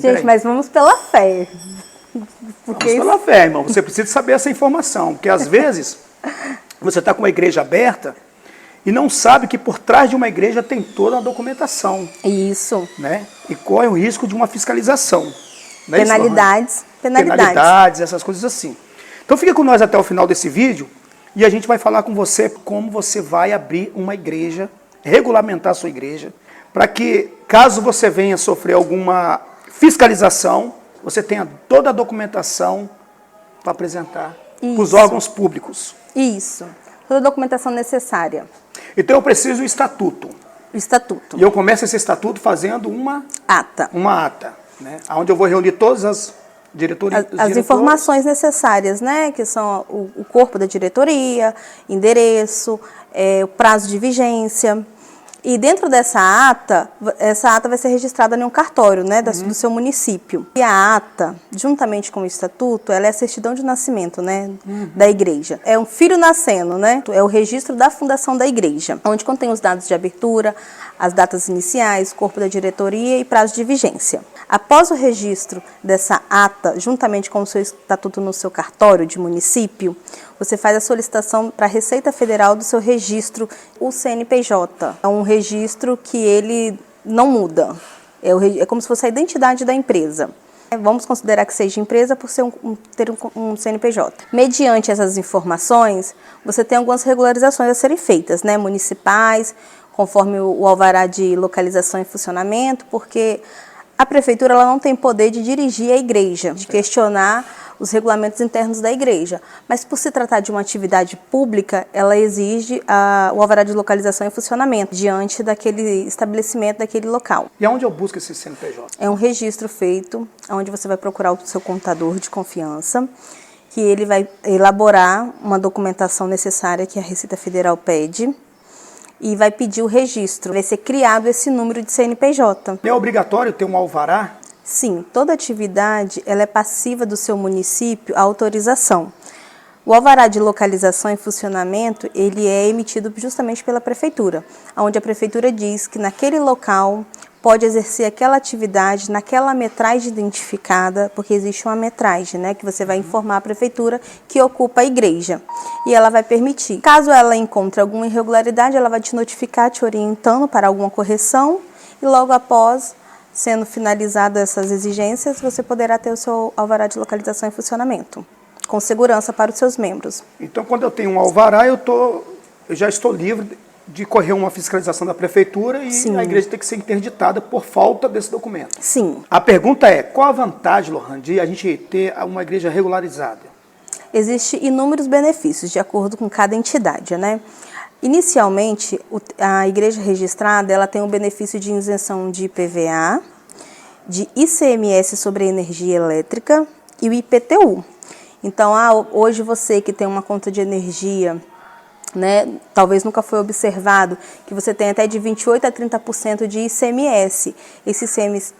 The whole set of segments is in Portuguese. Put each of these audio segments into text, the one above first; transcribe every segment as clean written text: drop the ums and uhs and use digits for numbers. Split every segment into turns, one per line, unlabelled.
Gente, mas vamos pela fé.
Vamos pela fé, irmão. Você precisa saber essa informação, porque às vezes você está com uma igreja aberta e não sabe que por trás de uma igreja tem toda a documentação.
Isso.
Né? E corre o risco de uma fiscalização. Não é
penalidades.
Penalidades, essas coisas assim. Então fica com nós até o final desse vídeo e a gente vai falar com você como você vai abrir uma igreja, regulamentar a sua igreja, para que, caso você venha sofrer alguma fiscalização, você tenha toda a documentação para apresentar para os órgãos públicos.
Isso. Toda a documentação necessária.
Então eu preciso do estatuto.
O estatuto.
E eu começo esse estatuto fazendo uma
ata.
Uma ata, né? Onde eu vou reunir todas as diretorias.
As informações necessárias, né? Que são o corpo da diretoria, endereço, o prazo de vigência. E dentro dessa ata vai ser registrada em um cartório, né, do seu município. E a ata, juntamente com o estatuto, ela é a certidão de nascimento, né, da igreja. É um filho nascendo, né? É o registro da fundação da igreja, onde contém os dados de abertura, as datas iniciais, corpo da diretoria e prazo de vigência. Após o registro dessa ata, juntamente com o seu estatuto no seu cartório de município, você faz a solicitação para a Receita Federal do seu registro, o CNPJ. É um registro que ele não muda. É como se fosse a identidade da empresa. Vamos considerar que seja empresa por ter um CNPJ. Mediante essas informações, você tem algumas regularizações a serem feitas, né, municipais, conforme o alvará de localização e funcionamento, porque a prefeitura ela não tem poder de dirigir a igreja, de questionar os regulamentos internos da igreja. Mas por se tratar de uma atividade pública, ela exige o alvará de localização e funcionamento diante daquele estabelecimento, daquele local.
E aonde eu busco esse CNPJ?
É um registro feito, onde você vai procurar o seu contador de confiança, que ele vai elaborar uma documentação necessária que a Receita Federal pede, e vai pedir o registro. Vai ser criado esse número de CNPJ.
É obrigatório ter um alvará?
Sim, toda atividade ela é passiva do seu município a autorização. O alvará de localização e funcionamento ele é emitido justamente pela prefeitura, onde a prefeitura diz que naquele local pode exercer aquela atividade naquela metragem identificada, porque existe uma metragem, né, que você vai informar a prefeitura que ocupa a igreja. E ela vai permitir. Caso ela encontre alguma irregularidade, ela vai te notificar, te orientando para alguma correção, e logo após, sendo finalizadas essas exigências, você poderá ter o seu alvará de localização e funcionamento, com segurança para os seus membros.
Então, quando eu tenho um alvará, eu já estou livre de correr uma fiscalização da prefeitura e
Sim.
A igreja tem que ser interditada por falta desse documento.
Sim.
A pergunta é, qual a vantagem, Lohane, de a gente ter uma igreja regularizada?
Existem inúmeros benefícios, de acordo com cada entidade, né? Inicialmente, a igreja registrada ela tem o benefício de isenção de IPVA, de ICMS sobre a energia elétrica e o IPTU. Então, hoje você que tem uma conta de energia, né, talvez nunca foi observado que você tem até de 28% a 30% de ICMS. Esse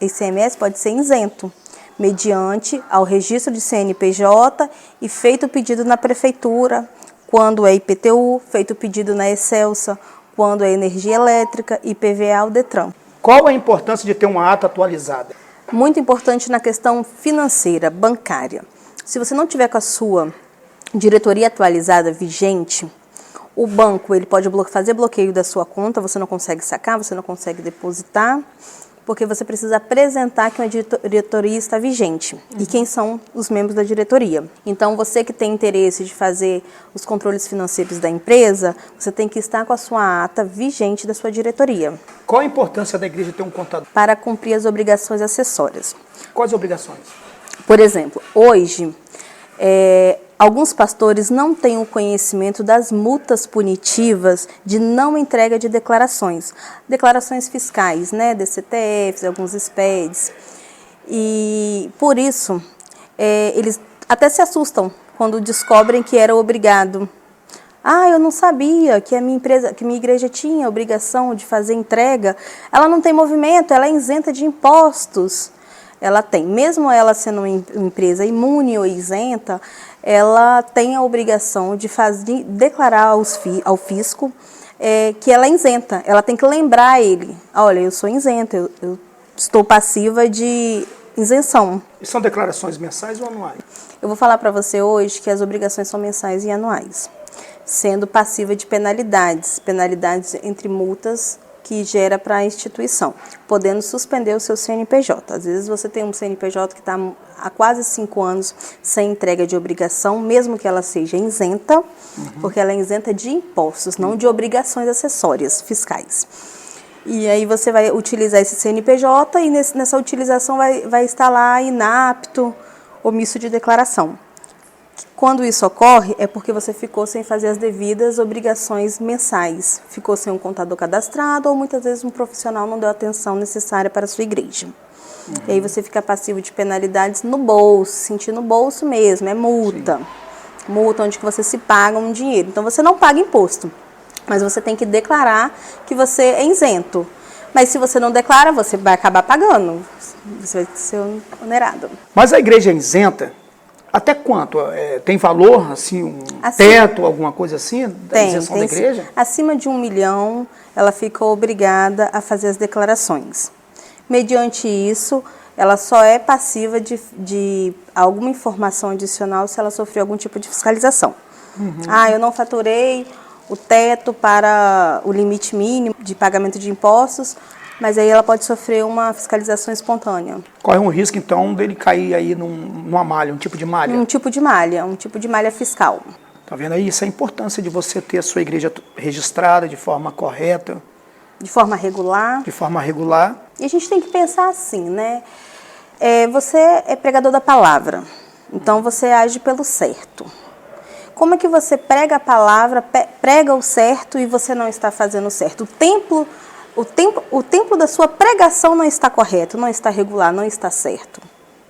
ICMS pode ser isento, mediante ao registro de CNPJ e feito o pedido na prefeitura, quando é IPTU, feito o pedido na Excelsa, quando é energia elétrica, IPVA ou Detran.
Qual a importância de ter uma ata atualizada?
Muito importante na questão financeira, bancária. Se você não tiver com a sua diretoria atualizada, vigente, o banco ele pode fazer bloqueio da sua conta, você não consegue sacar, você não consegue depositar, porque você precisa apresentar que uma diretoria está vigente. E quem são os membros da diretoria. Então, você que tem interesse de fazer os controles financeiros da empresa, você tem que estar com a sua ata vigente da sua diretoria.
Qual a importância da igreja ter um contador?
Para cumprir as obrigações acessórias.
Quais obrigações?
Por exemplo, hoje, alguns pastores não têm o conhecimento das multas punitivas de não entrega de declarações. Declarações fiscais, né, DCTFs, alguns SPEDs. E, por isso, eles até se assustam quando descobrem que era obrigado. Eu não sabia que a minha igreja tinha a obrigação de fazer entrega. Ela não tem movimento, ela é isenta de impostos. Ela tem, mesmo ela sendo uma empresa imune ou isenta, ela tem a obrigação de declarar ao fisco que ela é isenta. Ela tem que lembrar ele, olha, eu sou isenta, eu estou passiva de isenção.
E são declarações mensais ou anuais?
Eu vou falar para você hoje que as obrigações são mensais e anuais, sendo passiva de penalidades entre multas que gera para a instituição, podendo suspender o seu CNPJ. Às vezes você tem um CNPJ que está há quase 5 anos sem entrega de obrigação, mesmo que ela seja isenta, porque ela é isenta de impostos, não de obrigações acessórias fiscais. E aí você vai utilizar esse CNPJ e nessa utilização vai estar lá inapto, omisso de declaração. Quando isso ocorre, é porque você ficou sem fazer as devidas obrigações mensais. Ficou sem um contador cadastrado ou muitas vezes um profissional não deu a atenção necessária para a sua igreja. E aí você fica passivo de penalidades no bolso, sentir no bolso mesmo, é multa. Sim. Multa onde que você se paga um dinheiro. Então você não paga imposto, mas você tem que declarar que você é isento. Mas se você não declara, você vai acabar pagando. Você vai ser onerado.
Mas a igreja é isenta? Até quanto? Tem valor, assim, um teto, alguma coisa assim, da isenção da igreja?
Acima de 1 milhão, ela fica obrigada a fazer as declarações. Mediante isso, ela só é passiva de alguma informação adicional se ela sofrer algum tipo de fiscalização. Eu não faturei o teto para o limite mínimo de pagamento de impostos, mas aí ela pode sofrer uma fiscalização espontânea.
Corre um risco, então, dele cair aí numa malha, um tipo de malha?
Um tipo de malha fiscal.
Tá vendo aí? Isso é a importância de você ter a sua igreja registrada de forma correta.
De forma regular.
De forma regular.
E a gente tem que pensar assim, né? Você é pregador da palavra, então você age pelo certo. Como é que você prega a palavra, prega o certo e você não está fazendo o certo? O tempo da sua pregação não está correto, não está regular, não está certo.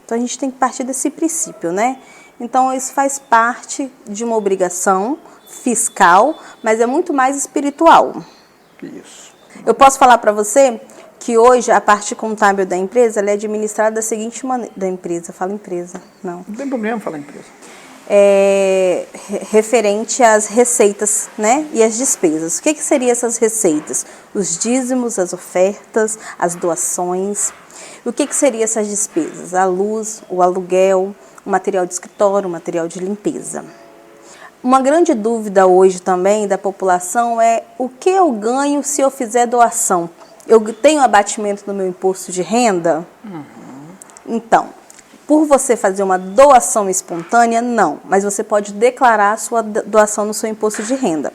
Então a gente tem que partir desse princípio, né? Então isso faz parte de uma obrigação fiscal, mas é muito mais espiritual.
Isso.
Eu posso falar para você que hoje a parte contábil da empresa ela é administrada da seguinte maneira. Da empresa, fala empresa, não.
Não tem problema falar empresa.
Referente às receitas, né, e às despesas. O que seriam essas receitas? Os dízimos, as ofertas, as doações. E o que seriam essas despesas? A luz, o aluguel, o material de escritório, o material de limpeza. Uma grande dúvida hoje também da população é o que eu ganho se eu fizer doação? Eu tenho abatimento no meu imposto de renda? Então, por você fazer uma doação espontânea, não. Mas você pode declarar a sua doação no seu imposto de renda.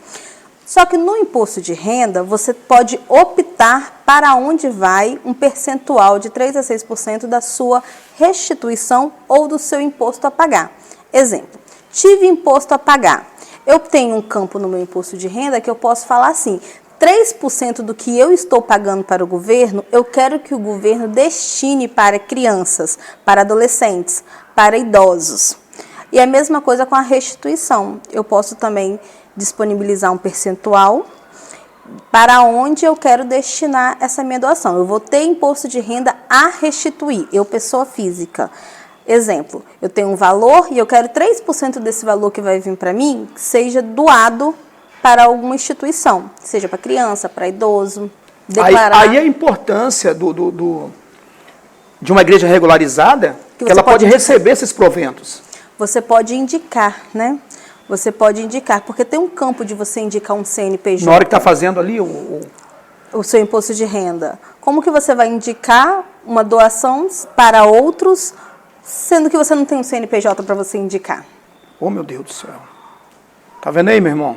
Só que no imposto de renda, você pode optar para onde vai um percentual de 3 a 6% da sua restituição ou do seu imposto a pagar. Exemplo, tive imposto a pagar. Eu tenho um campo no meu imposto de renda que eu posso falar assim, 3% do que eu estou pagando para o governo, eu quero que o governo destine para crianças, para adolescentes, para idosos. E a mesma coisa com a restituição. Eu posso também disponibilizar um percentual para onde eu quero destinar essa minha doação. Eu vou ter imposto de renda a restituir, eu pessoa física. Exemplo, eu tenho um valor e eu quero 3% desse valor que vai vir para mim, que seja doado para alguma instituição, seja para criança, para idoso, declarar.
Aí a importância de uma igreja regularizada, que ela pode receber esses proventos.
Você pode indicar, né? Você pode indicar, porque tem um campo de você indicar um CNPJ.
Na hora que está fazendo ali
o seu imposto de renda. Como que você vai indicar uma doação para outros, sendo que você não tem um CNPJ para você indicar?
Oh, meu Deus do céu. Tá vendo aí, meu irmão?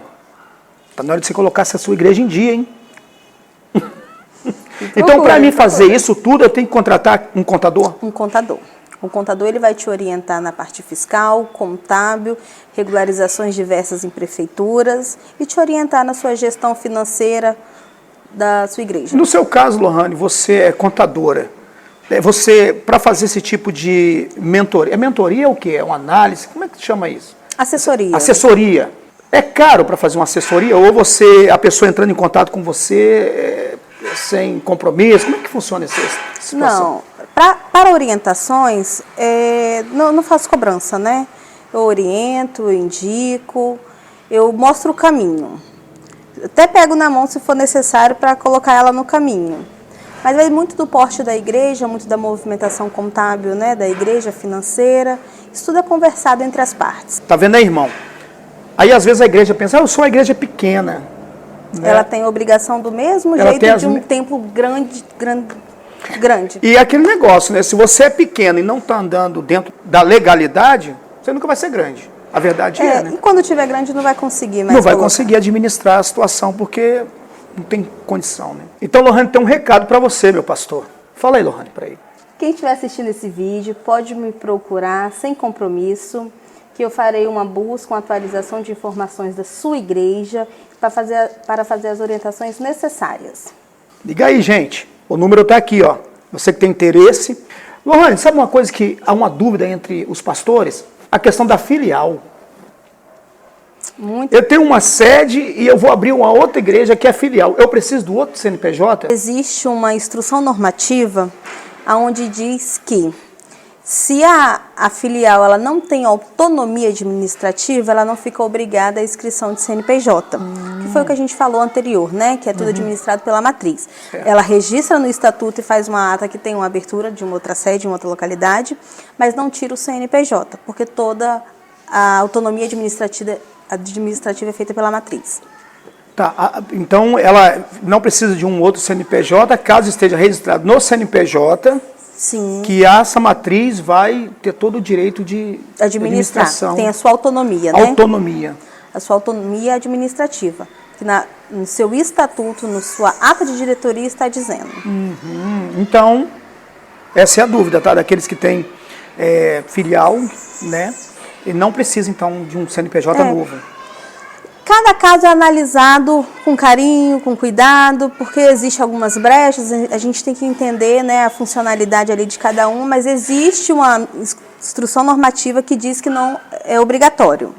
Tá na hora de você colocar essa sua igreja em dia, hein? Então, para mim fazer isso tudo, eu tenho que contratar um contador?
Um contador. O contador ele vai te orientar na parte fiscal, contábil, regularizações diversas em prefeituras e te orientar na sua gestão financeira da sua igreja.
No seu caso, Lohane, você é contadora. Você, para fazer esse tipo de mentoria, mentoria o quê? É uma análise? Como é que chama isso?
Assessoria.
Assessoria. É caro para fazer uma assessoria ou a pessoa entrando em contato com você sem compromisso? Como é que funciona essa situação?
Não, para orientações, não faço cobrança, né? Eu oriento, eu indico, eu mostro o caminho. Até pego na mão se for necessário para colocar ela no caminho. Mas vai muito do porte da igreja, muito da movimentação contábil, né, da igreja financeira. Isso tudo é conversado entre as partes.
Tá vendo aí, irmão? Aí às vezes a igreja pensa, eu sou uma igreja pequena. Né?
Ela tem obrigação do mesmo jeito de um templo grande.
E aquele negócio, né? Se você é pequeno e não está andando dentro da legalidade, você nunca vai ser grande. A verdade é, né?
E quando tiver grande não vai conseguir mais.
Não vai conseguir administrar a situação porque não tem condição, né? Então, Lohane, tem um recado para você, meu pastor. Fala aí, Lohane, para ele.
Quem estiver assistindo esse vídeo pode me procurar sem compromisso, que eu farei uma busca, uma atualização de informações da sua igreja para fazer as orientações necessárias.
Liga aí, gente. O número está aqui, ó. Você que tem interesse. Lohane, sabe uma coisa que há uma dúvida entre os pastores? A questão da filial. Eu tenho uma sede e eu vou abrir uma outra igreja que é filial. Eu preciso do outro CNPJ?
Existe uma instrução normativa onde diz que se a filial ela não tem autonomia administrativa, ela não fica obrigada à inscrição de CNPJ. Que foi o que a gente falou anterior, né? Que é tudo administrado pela matriz. Ela registra no estatuto e faz uma ata que tem uma abertura de uma outra sede, em outra localidade, mas não tira o CNPJ, porque toda a autonomia administrativa é feita pela matriz.
Tá, então ela não precisa de um outro CNPJ, caso esteja registrado no CNPJ.
Sim.
Que essa matriz vai ter todo o direito de administração.
Tem a sua autonomia, né?
Autonomia.
A sua autonomia administrativa. Que no seu estatuto, na sua ata de diretoria está dizendo.
Então, essa é a dúvida, tá? Daqueles que têm filial, né? E não precisa, então, de um CNPJ novo.
Cada caso é analisado com carinho, com cuidado, porque existem algumas brechas, a gente tem que entender, né, a funcionalidade ali de cada um, mas existe uma instrução normativa que diz que não é obrigatório.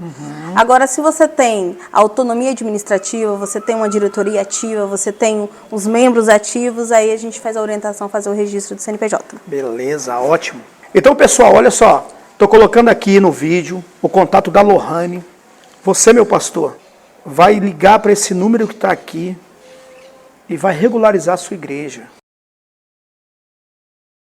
Agora, se você tem autonomia administrativa, você tem uma diretoria ativa, você tem os membros ativos, aí a gente faz a orientação, fazer o registro do CNPJ.
Beleza, ótimo. Então, pessoal, olha só, estou colocando aqui no vídeo o contato da Lohane. Você, meu pastor, vai ligar para esse número que está aqui e vai regularizar a sua igreja.